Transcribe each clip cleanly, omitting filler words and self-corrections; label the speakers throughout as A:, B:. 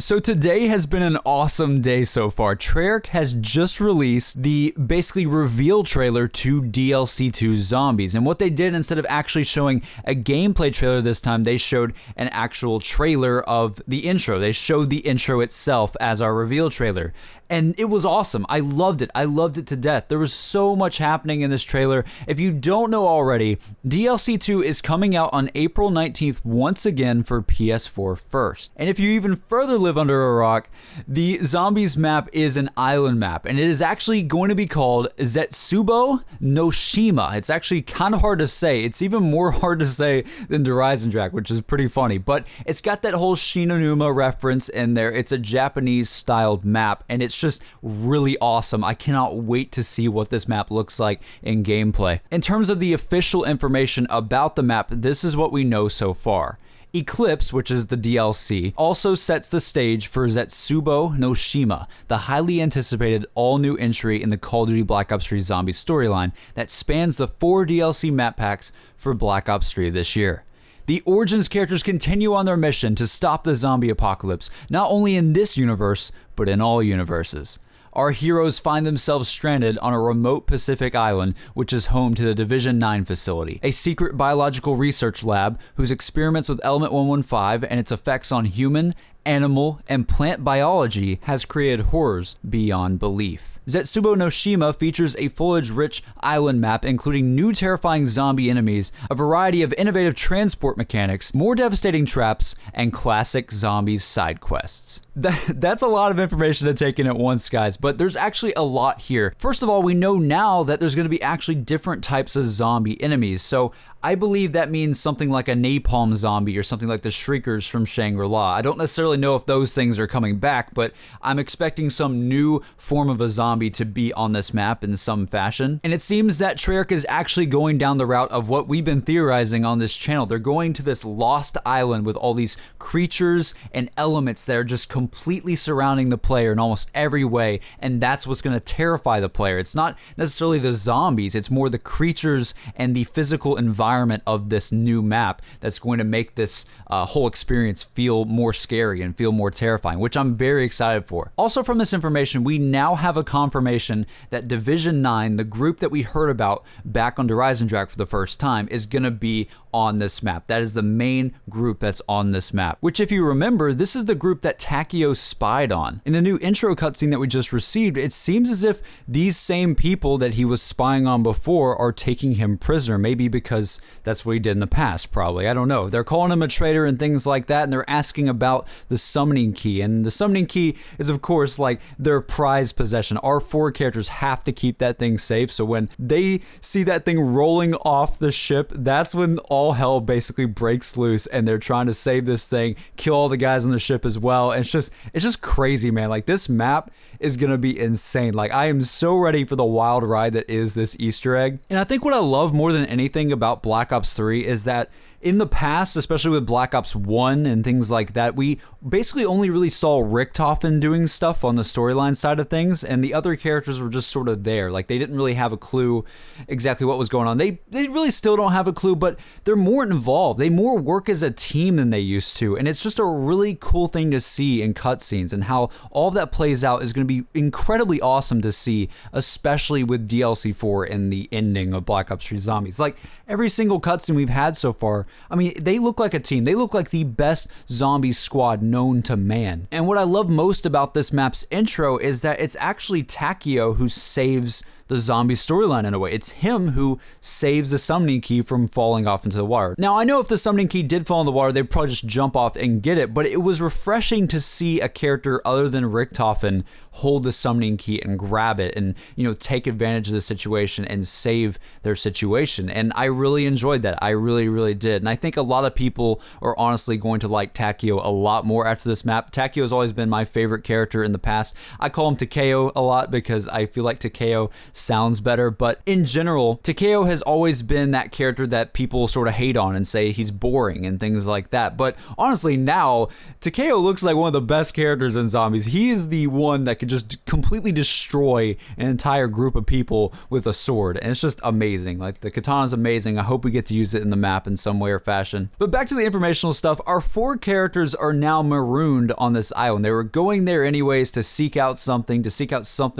A: So today has been an awesome day so far. Treyarch has just released the basically reveal trailer to DLC 2 Zombies. And what they did, instead of actually showing a gameplay trailer this time, they showed an actual trailer of the intro. They showed the intro itself as our reveal trailer. And it was awesome. I loved it. I loved it to death. There was so much happening in this trailer. If you don't know already, DLC 2 is coming out on April 19th once again for PS4 first. And if you even further live under a rock, the Zombies map is an island map, and it is actually going to be called Zetsubou No Shima. It's actually kind of hard to say. It's even more hard to say than Horizon Track, which is pretty funny. But it's got that whole Shinonuma reference in there. It's a Japanese-styled map, and it's just really awesome. I cannot wait to see what this map looks like in gameplay. In terms of the official information about the map, this is what we know so far. Eclipse, which is the DLC, also sets the stage for Zetsubou No Shima, the highly anticipated all-new entry in the Call of Duty Black Ops 3 zombie storyline that spans the 4 DLC map packs for Black Ops 3 this year. The Origins characters continue on their mission to stop the zombie apocalypse, not only in this universe, but in all universes. Our heroes find themselves stranded on a remote Pacific island, which is home to the Division 9 facility, a secret biological research lab whose experiments with Element 115 and its effects on human, animal, and plant biology has created horrors beyond belief. Zetsubou No Shima features a foliage-rich island map including new terrifying zombie enemies, a variety of innovative transport mechanics, more devastating traps, and classic zombies side quests. That's a lot of information to take in at once, guys, but there's actually a lot here. First of all, we know now that there's going to be actually different types of zombie enemies, so I believe that means something like a napalm zombie or something like the Shriekers from Shangri-La. I don't necessarily know if those things are coming back, but I'm expecting some new form of a zombie to be on this map in some fashion. And it seems that Treyarch is actually going down the route of what we've been theorizing on this channel. They're going to this lost island with all these creatures and elements that are just completely surrounding the player in almost every way, and that's what's going to terrify the player. It's not necessarily the zombies, it's more the creatures and the physical environment of this new map that's going to make this whole experience feel more scary and feel more terrifying, which I'm very excited for. Also from this information, we now have a confirmation that Division 9, the group that we heard about back on Horizon Track for the first time, is going to be on this map. That is the main group that's on this map, which if you remember, this is the group that Takeo spied on. In the new intro cutscene that we just received, it seems as if these same people that he was spying on before are taking him prisoner, maybe because that's what he did in the past, probably. I don't know. They're calling him a traitor and things like that, and they're asking about the summoning key. And the summoning key is, of course, like their prized possession. Our 4 characters have to keep that thing safe, so when they see that thing rolling off the ship, that's when all hell basically breaks loose, and they're trying to save this thing, kill all the guys on the ship as well. And it's just crazy, man. Like, this map is gonna be insane. Like, I am so ready for the wild ride that is this Easter egg. And I think what I love more than anything about Black Ops 3 is that in the past, especially with Black Ops 1 and things like that, we basically only really saw Richtofen doing stuff on the storyline side of things, and the other characters were just sort of there. Like, they didn't really have a clue exactly what was going on. They really still don't have a clue, but they're more involved. They more work as a team than they used to, and it's just a really cool thing to see in cutscenes, and how all of that plays out is going to be incredibly awesome to see, especially with DLC 4 and the ending of Black Ops 3 Zombies. Like, every single cutscene we've had so far, I mean, they look like a team. They look like the best zombie squad known to man. And what I love most about this map's intro is that it's actually Takeo who saves the zombie storyline in a way. It's him who saves the summoning key from falling off into the water. Now, I know if the summoning key did fall in the water, they'd probably just jump off and get it, but it was refreshing to see a character other than Richtofen hold the summoning key and grab it and, you know, take advantage of the situation and save their situation. And I really enjoyed that. I really, really did. And I think a lot of people are honestly going to like Takeo a lot more after this map. Takeo has always been my favorite character in the past. I call him Takeo a lot because I feel like Takeo sounds better. But in general, Takeo has always been that character that people sort of hate on and say he's boring and things like that. But honestly, now Takeo looks like one of the best characters in Zombies. He is the one that could just completely destroy an entire group of people with a sword, and it's just amazing. Like, the katana's amazing. I hope we get to use it in the map in some way or fashion. But back to the informational stuff, our 4 characters are now marooned on this island. They were going there anyways to seek out something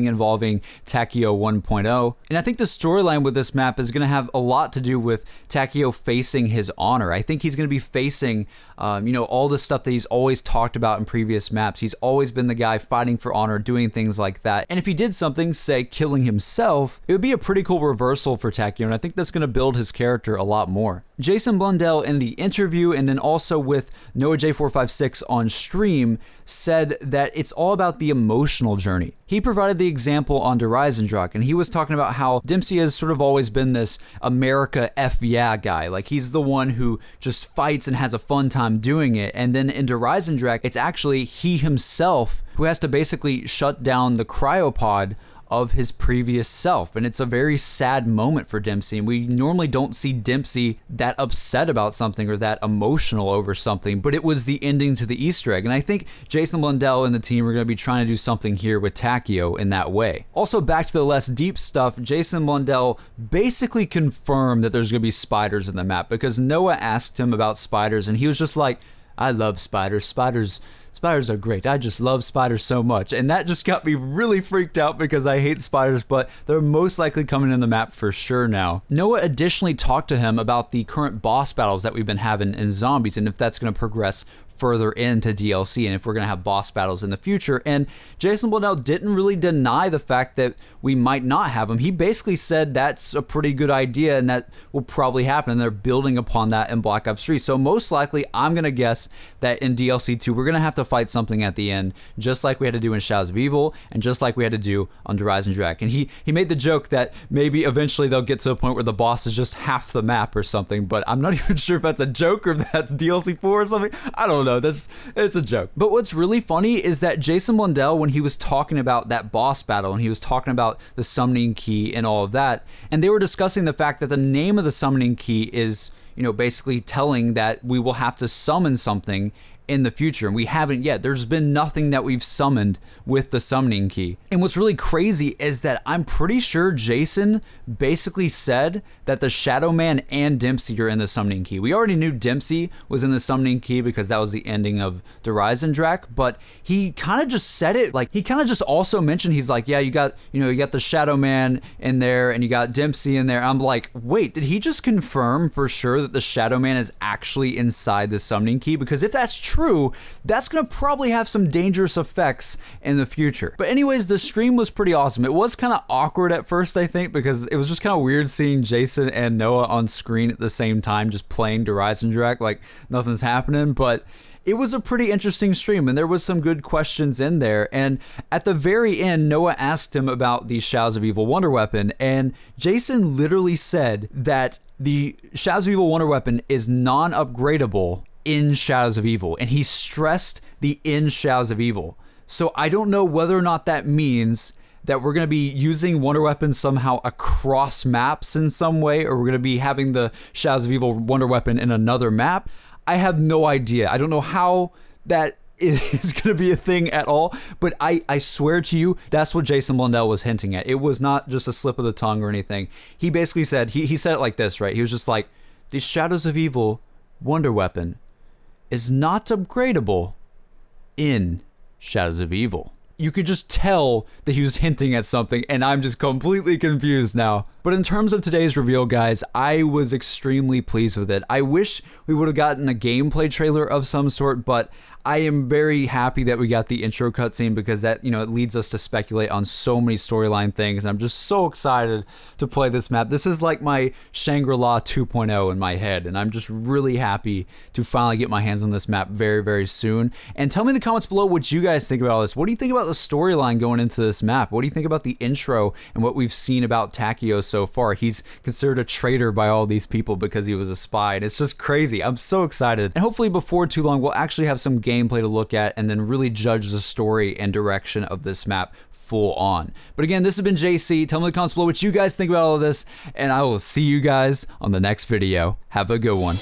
A: involving Takeo 1.0. And I think the storyline with this map is going to have a lot to do with Takeo facing his honor. I think he's going to be facing, all the stuff that he's always talked about in previous maps. He's always been the guy fighting for honor, doing things like that. And if he did something, say killing himself, it would be a pretty cool reversal for Takeo, and I think that's going to build his character a lot more. Jason Blundell in the interview, and then also with Noah J456 on stream, said that it's all about the emotional journey. He provided the example on Dreisendrach, and he was talking about how Dempsey has sort of always been this America F yeah guy. Like, he's the one who just fights and has a fun time doing it. And then in Dreisendrach, it's actually he himself who has to basically shut down the cryopod of his previous self, and it's a very sad moment for Dempsey, and we normally don't see Dempsey that upset about something or that emotional over something, but it was the ending to the Easter egg, and I think Jason Blundell and the team are going to be trying to do something here with Takeo in that way. Also, back to the less deep stuff, Jason Blundell basically confirmed that there's going to be spiders in the map, because Noah asked him about spiders, and he was just like, I love spiders. Spiders are great. I just love spiders so much. And that just got me really freaked out because I hate spiders, but they're most likely coming in the map for sure now. Noah additionally talked to him about the current boss battles that we've been having in Zombies and if that's going to progress further into DLC and if we're going to have boss battles in the future. And Jason Blundell didn't really deny the fact that we might not have them. He basically said that's a pretty good idea and that will probably happen, and they're building upon that in Black Ops 3. So most likely, I'm going to guess that in DLC 2, we're going to have to fight something at the end, just like we had to do in Shadows of Evil and just like we had to do on Dreisendrach. And he made the joke that maybe eventually they'll get to a point where the boss is just half the map or something, but I'm not even sure if that's a joke or if that's DLC 4 or something. I don't know. It's a joke. But what's really funny is that Jason Blundell, when he was talking about that boss battle and he was talking about the summoning key and all of that, and they were discussing the fact that the name of the summoning key is, basically telling that we will have to summon something in the future, and we haven't yet. There's been nothing that we've summoned with the summoning key. And what's really crazy is that I'm pretty sure Jason basically said that the Shadow Man and Dempsey are in the summoning key. We already knew Dempsey was in the summoning key because that was the ending of Dreisendrach, but he kind of just said it, like he kind of just also mentioned, he's like, yeah, you got the Shadow Man in there and you got Dempsey in there. I'm like, wait, did he just confirm for sure that the Shadow Man is actually inside the summoning key? Because if that's true, that's gonna probably have some dangerous effects in the future. But anyways, the stream was pretty awesome. It was kind of awkward at first, I think, because it was just kind of weird seeing Jason and Noah on screen at the same time just playing Dreisendrach like nothing's happening, but it was a pretty interesting stream and there was some good questions in there. And at the very end, Noah asked him about the Shadows of Evil Wonder Weapon, and Jason literally said that the Shadows of Evil Wonder Weapon is non-upgradable in Shadows of Evil, and he stressed the in Shadows of Evil. So I don't know whether or not that means that we're going to be using Wonder Weapon somehow across maps in some way, or we're going to be having the Shadows of Evil Wonder Weapon in another map. I have no idea. I don't know how that is going to be a thing at all, but I swear to you, that's what Jason Blundell was hinting at. It was not just a slip of the tongue or anything. He basically said, he said it like this, right? He was just like, the Shadows of Evil Wonder Weapon is not upgradable in Shadows of Evil. You could just tell that he was hinting at something, and I'm just completely confused now. But in terms of today's reveal, guys, I was extremely pleased with it. I wish we would have gotten a gameplay trailer of some sort, but I am very happy that we got the intro cutscene because that, it leads us to speculate on so many storyline things, and I'm just so excited to play this map. This is like my Shangri-La 2.0 in my head, and I'm just really happy to finally get my hands on this map very, very soon. And tell me in the comments below what you guys think about all this. What do you think about the storyline going into this map? What do you think about the intro and what we've seen about Takeo so far? He's considered a traitor by all these people because he was a spy, and it's just crazy. I'm so excited. And hopefully before too long, we'll actually have some gameplay gameplay to look at, and then really judge the story and direction of this map full on. But again, this has been JC. Tell me in the comments below what you guys think about all of this, and I will see you guys on the next video. Have a good one.